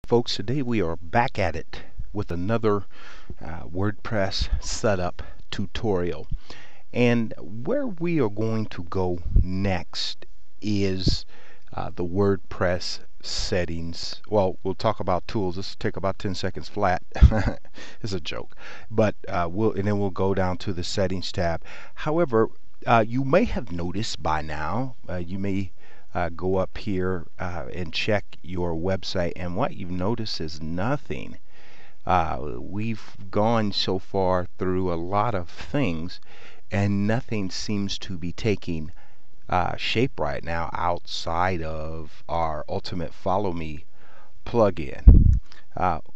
folks, today we are back at it with another WordPress setup tutorial. And where we are going to go next is the WordPress settings. Well, we'll talk about tools. This will take about 10 seconds flat. It's a joke. But then we'll go down to the settings tab. However, you may have noticed by now, you may go up here and check your website, and what you've noticed is nothing. We've gone so far through a lot of things, and nothing seems to be taking shape right now outside of our Ultimate Follow Me plugin.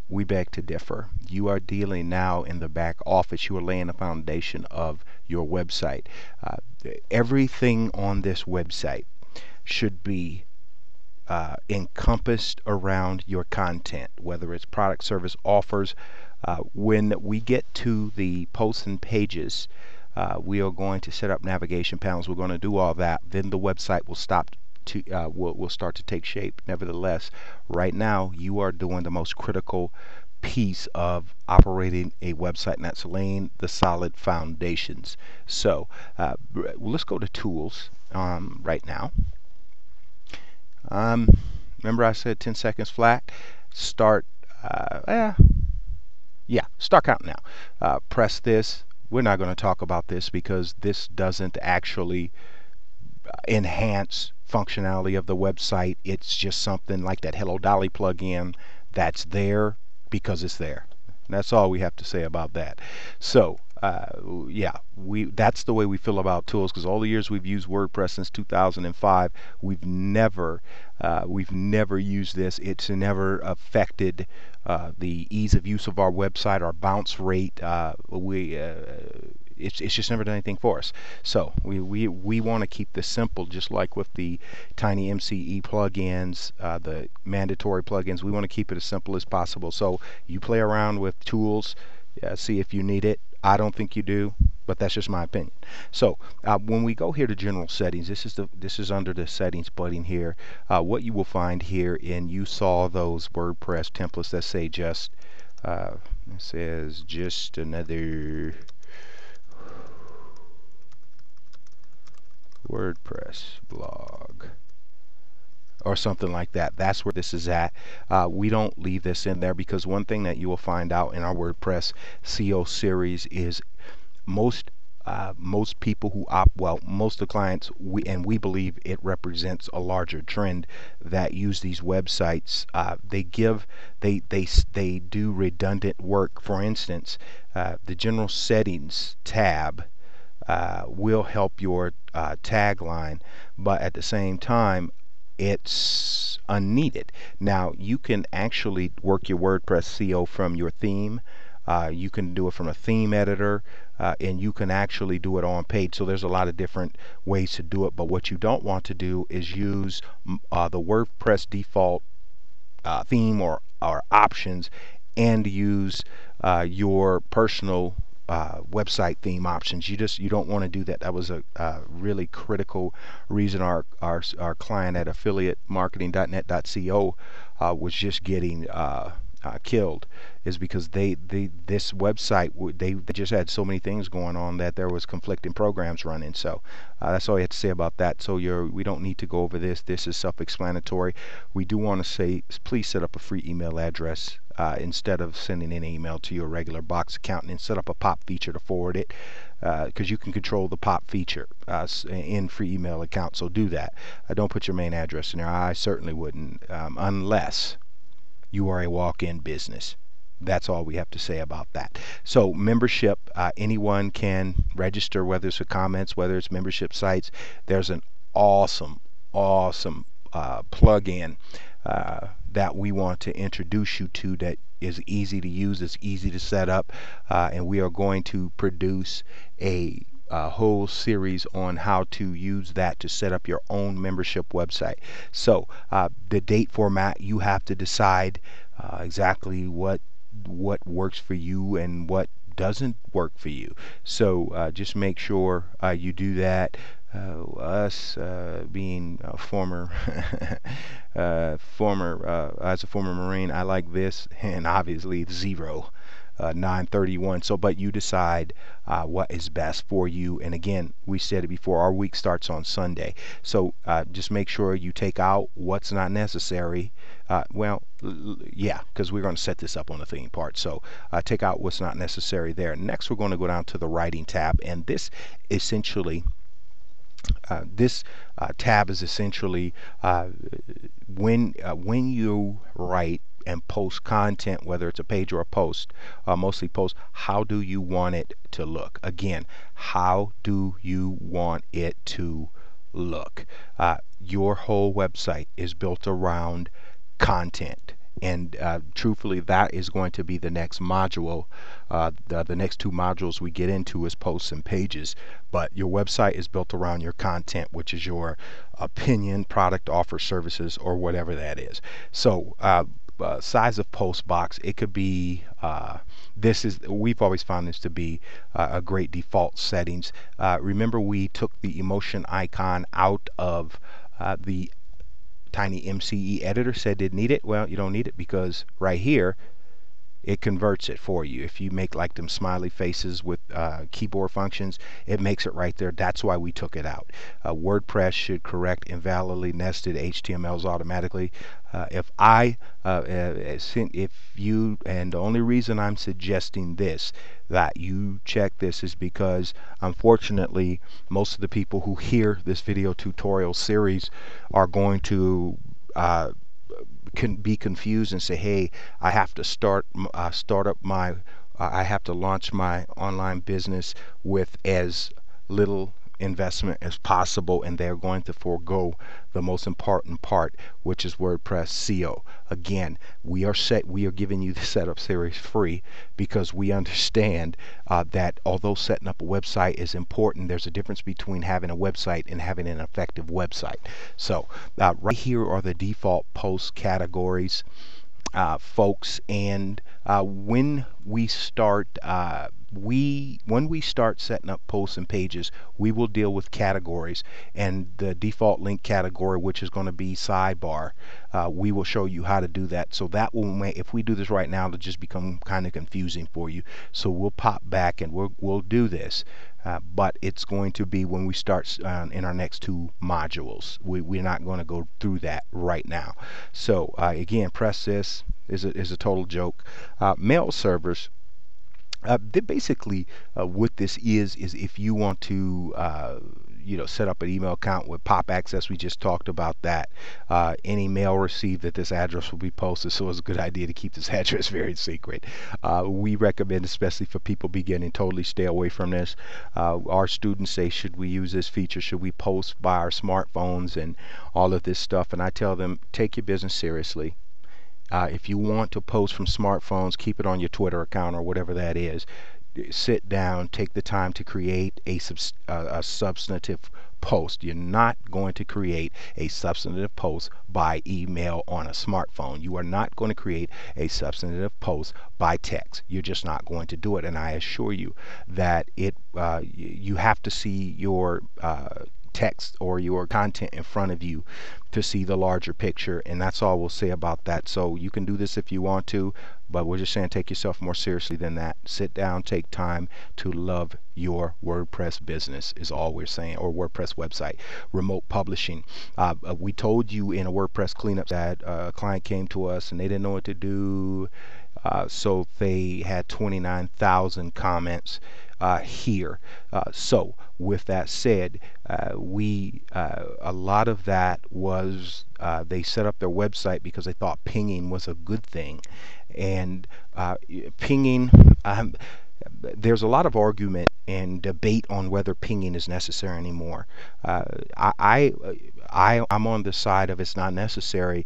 We beg to differ. You are dealing now in the back office. You are laying the foundation of your website. Everything on this website should be encompassed around your content, whether it's product, service, offers. When we get to the posts and pages, we are going to set up navigation panels. We're going to do all that. Then the website will start to take shape. Nevertheless, right now you are doing the most critical piece of operating a website, and that's laying the solid foundations. So let's go to tools right now. Remember I said 10 seconds flat? Start start counting now. Press this. We're not going to talk about this because this doesn't actually enhance functionality of the website. It's just something like that Hello Dolly plugin that's there because it's there. And that's all we have to say about that. So that's the way we feel about tools, because all the years we've used WordPress since 2005, we've never used this. It's never affected the ease of use of our website, our bounce rate. It's just never done anything for us. So we want to keep this simple, just like with the tiny MCE plugins, the mandatory plugins. We want to keep it as simple as possible. So you play around with tools, see if you need it. I don't think you do, but that's just my opinion. So when we go here to general settings, this is under the settings button here. What you will find here, and you saw those WordPress templates that say just it says just another WordPress blog or something like that. That's where this is at. We don't leave this in there because one thing that you will find out in our WordPress SEO series is most people who most of the clients, we believe it represents a larger trend, that use these websites. They do redundant work. For instance, the general settings tab will help your tagline, but at the same time it's unneeded. Now you can actually work your WordPress SEO from your theme. You can do it from a theme editor, and you can actually do it on page. So there's a lot of different ways to do it, but what you don't want to do is use the WordPress default theme or options and use your personal website theme options. You don't want to do that. That was a really critical reason our client at affiliatemarketing.net.co was just getting killed, is because this website they just had so many things going on that there was conflicting programs running. So that's all you have to say about that. So we don't need to go over this. This is self-explanatory. We do want to say, please set up a free email address instead of sending an email to your regular box account, and set up a pop feature to forward it, because you can control the pop feature in free email account. So do that. Don't put your main address in there. I certainly wouldn't, unless you are a walk-in business. That's all we have to say about that. So membership, anyone can register, whether it's for comments, whether it's membership sites. There's an awesome plugin that we want to introduce you to, that is easy to use, it's easy to set up, and we are going to produce a whole series on how to use that to set up your own membership website. So the date format, you have to decide exactly what works for you and what doesn't work for you. So just make sure you do that. Us being a former as a former Marine, I like this, and obviously 931. So, but you decide what is best for you. And again, we said it before, our week starts on Sunday. So just make sure you take out what's not necessary. Yeah, because we're going to set this up on the theme part. So take out what's not necessary there. Next, we're going to go down to the writing tab, and this essentially this tab is essentially when you write and post content, whether it's a page or a post, mostly post, how do you want it to look? Again, how do you want it to look? Your whole website is built around content. And truthfully, that is going to be the next module. The next two modules we get into is posts and pages. But your website is built around your content, which is your opinion, product, offer, services, or whatever that is. So size of post box, it could be we've always found this to be a great default settings. Remember, we took the emotion icon out of the Tiny MCE editor, said didn't need it. Well, you don't need it because right here it converts it for you. If you make like them smiley faces with keyboard functions, it makes it right there. That's why we took it out. WordPress should correct invalidly nested HTMLs automatically. If you, and the only reason I'm suggesting this, that you check this, is because unfortunately most of the people who hear this video tutorial series are going to can be confused and say, hey, I have to I have to launch my online business with as little investment as possible, and they're going to forego the most important part, which is WordPress SEO. Again, we are giving you the setup series free because we understand that although setting up a website is important, there's a difference between having a website and having an effective website. So right here are the default post categories, folks, and when we start setting up posts and pages, we will deal with categories, and the default link category, which is going to be sidebar, we will show you how to do that. So that will make, if we do this right now, it'll just become kind of confusing for you. So we'll pop back and we'll do this. But it's going to be when we start in our next two modules. We're not going to go through that right now. So again, press this is a total joke. Mail servers. Basically, what this is if you want to set up an email account with pop access. We just talked about that. Any mail received at this address will be posted, so it's a good idea to keep this address very secret. We recommend, especially for people beginning, totally stay away from this. Our students say, should we use this feature? Should we post by our smartphones and all of this stuff? And I tell them, take your business seriously. If you want to post from smartphones, keep it on your Twitter account or whatever that is. Sit down, take the time to create a substantive post. You're not going to create a substantive post by email on a smartphone. You are not going to create a substantive post by text. You're just not going to do it. And I assure you that you have to see your text or your content in front of you to see the larger picture, and that's all we'll say about that. So you can do this if you want to, but we're just saying take yourself more seriously than that. Sit down, take time to love your WordPress business is all we're saying, or WordPress website. Remote publishing. We told you in a WordPress cleanup that a client came to us and they didn't know what to do, so they had 29,000 comments here. So with that said, a lot of that was they set up their website because they thought pinging was a good thing, and pinging, there's a lot of argument and debate on whether pinging is necessary anymore. I'm on the side of it's not necessary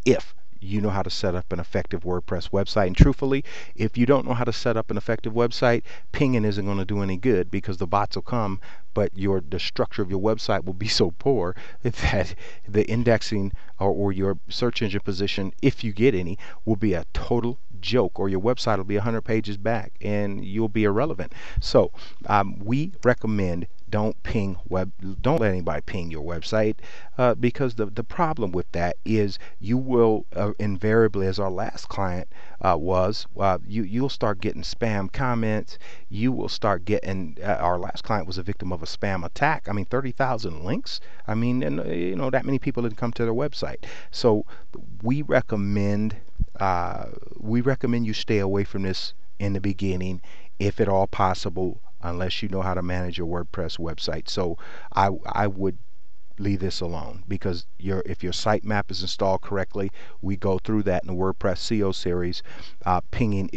if you know how to set up an effective WordPress website. And truthfully, if you don't know how to set up an effective website, pinging isn't going to do any good, because the bots will come, but the structure of your website will be so poor that the indexing or your search engine position, if you get any, will be a total joke, or your website will be 100 pages back and you'll be irrelevant. So we recommend don't let anybody ping your website, because the problem with that is you will invariably, as our last client you'll start getting spam comments. You will start getting our last client was a victim of a spam attack. I mean, 30,000 links. I mean, and that many people didn't come to their website. So we recommend you stay away from this in the beginning, if at all possible, unless you know how to manage your WordPress website. So I would leave this alone, because if your sitemap is installed correctly, we go through that in the WordPress CO series. Pinging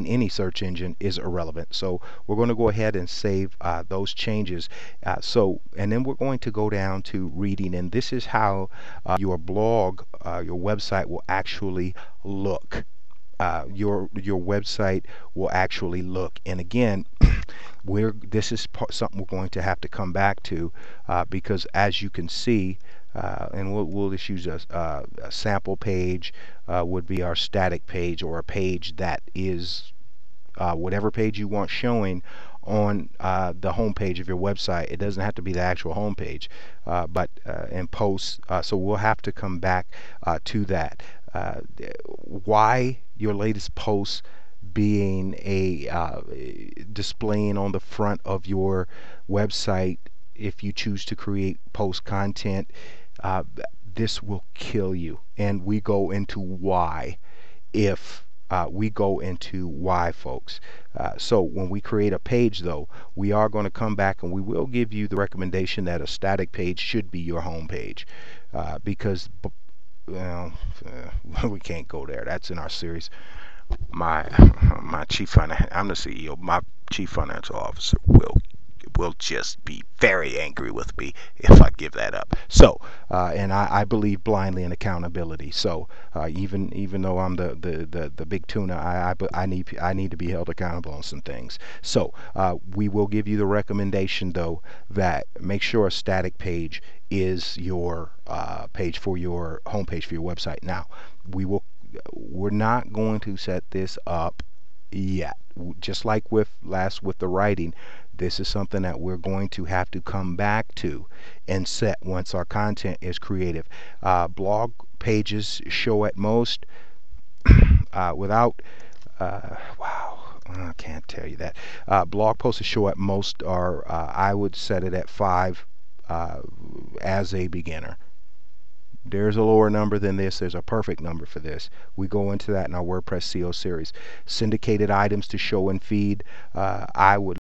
any search engine is irrelevant. So we're going to go ahead and save those changes. And then we're going to go down to reading, and this is how your blog, your website will actually look. Your website will actually look. And again, this is something we're going to have to come back to, because as you can see, and we'll just use a sample page, would be our static page, or a page that is whatever page you want showing on the home page of your website. It doesn't have to be the actual home page, but in posts. So we'll have to come back to that. Why your latest post being displaying on the front of your website, if you choose to create post content, this will kill you. And we go into why, folks. So when we create a page, though, we are going to come back and we will give you the recommendation that a static page should be your home page, because we can't go there. That's in our series. My chief I'm the CEO. My chief financial officer will just be very angry with me if I give that up. So, and I believe blindly in accountability. So, even though I'm the big tuna, I need to be held accountable on some things. So, we will give you the recommendation, though, that make sure a static page is your page for your homepage for your website. Now, we're not going to set this up yet. Just like with the writing, this is something that we're going to have to come back to and set once our content is creative. Blog pages show at most without wow, I can't tell you that. Blog posts show at most are I would set it at 5 as a beginner. There's a lower number than this. There's a perfect number for this. We go into that in our WordPress CO series. Syndicated items to show and feed. I would